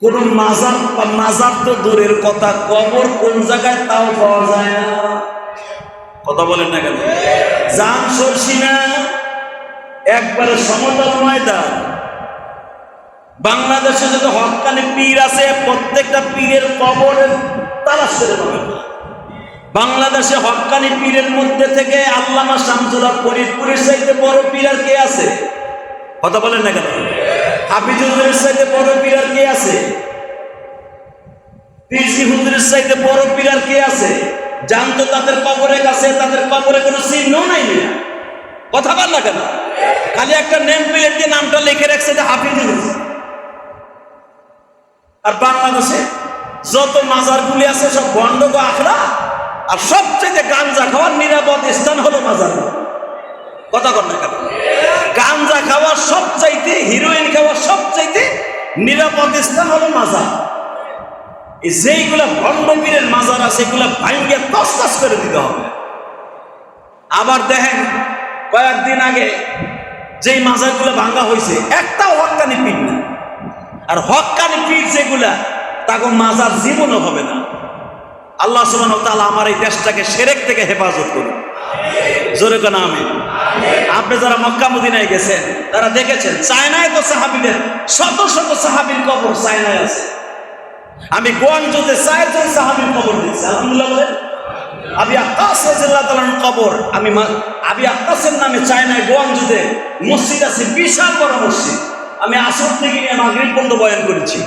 কোন মাজার বা মাজার তো দূরের কথা, কবর কোন জায়গায় তাও পাওয়া যায় না। কথা বলেন না কেন? জান সরছি না, একবারে সমতল ময়দান। বাংলাদেশে যত হক্কানি পীর আছে প্রত্যেকটা পীরের কবরের তালাশ করে পাবেন। বাংলাদেশে হক্কানি পীরের মধ্যে থেকে আল্লামা শামসুল হক ফরিদপুরের চাইতে বড় পীর আর কে আছে? কথা বলেন না কেন? হাফিজুল চাইতে বড় পীর আর কে আছে? পীরজি হুজুরের চাইতে বড় পীর আর কে আছে? জানতো তাদের কবরের কাছে, তাদের কবরে কোনো চিহ্ন নাই না। কথা বল না কেন? খালি একটা নেম প্লেট দিয়ে নামটা লিখে রাখছে যে হাফিজুল। আর বাংলাদেশে যত মাজারগুলি আছে সব বন্ধ গো আখড়া, আর সবচেয়ে গাঞ্জা খাওয়ার নিরাপদ স্থান হলো মাজার। কথা বল না কেন? গাঞ্জা খাওয়ার সবচাইতে, হিরোইন খাওয়ার সবচাইতে নিরাপদ স্থান হলো মাজার। যেইগুলা ভণ্ড পীরের মাজার আছে এগুলা ভাঙ্গে তছনছ করে দিতে হবে। আবার দেখেন কয়েকদিন আগে যেই মাজারগুলো ভাঙ্গা হয়েছে একটাও হক্কানি পীর না। আর হক্কানি পীর যেগুলা তাকে মাজার জীবনও হবে না। আল্লাহ সুবহানাহু ওয়া তাআলা আমার এই দেশটাকে শিরক থেকে হেফাজত করুন। জোরে কোন আমিন। আপনি যারা মক্কা মদিনায় গেছেন তারা দেখেছেন চায়নায় তো সাহাবীদের শত শত সাহাবীর কবর চায়নায় আছে। আমি গোয়াংজুতে 4 জন সাহাবীর কবর দেখছি। আলহামদুলিল্লাহ বলেন। আবি আক্কাস রাদিয়াল্লাহু তাআলার কবর, আমি আবি আক্কাসের নামে চায়নায় গোয়াংজুতে মসজিদ আছে, বিশাল বড় মসজিদ। আমি আসর থেকে নিয়ে মাগরিব পর্যন্ত বয়ান করেছি।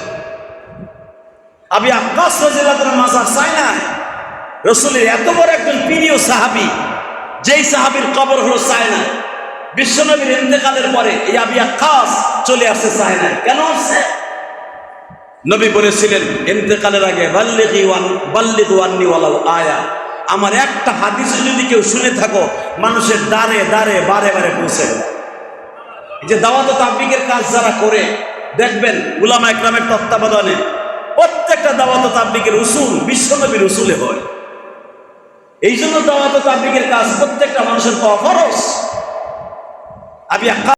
আবি আক্কাস রাদিয়াল্লাহু তাআলার মাজার চায়নায়। রাসূলের এত বড় একজন প্রিয় সাহাবী, যেই সাহাবীর কবর হলো চায়নায়। বিশ্বনবীর ইন্তেকালের পরে এই আবি আক্কাস চলে আসছে চায়নায়। কেন আসছে? নবী বলেছিলেন ইন্তেকালের আগে বাল্লিগু আন্নী ওয়ালাউ আয়া, আমার একটা হাদিস যদি কেউ শুনে থাকো মানুষের দ্বারে দ্বারে বারে বারে পৌঁছে দেয়। এই যে দাওয়াত ও তাবলীগের কাজ যারা করে দেখবেন উলামা ইকরামের তত্ত্বাবধানে প্রত্যেকটা দাওয়াত ও তাবলীগের উসুল বিশ্বনবীর উসুলে হয়। এই জন্য দাওয়াত ও তাবলীগের কাজ প্রত্যেকটা মানুষের পাওয়া ফরজ।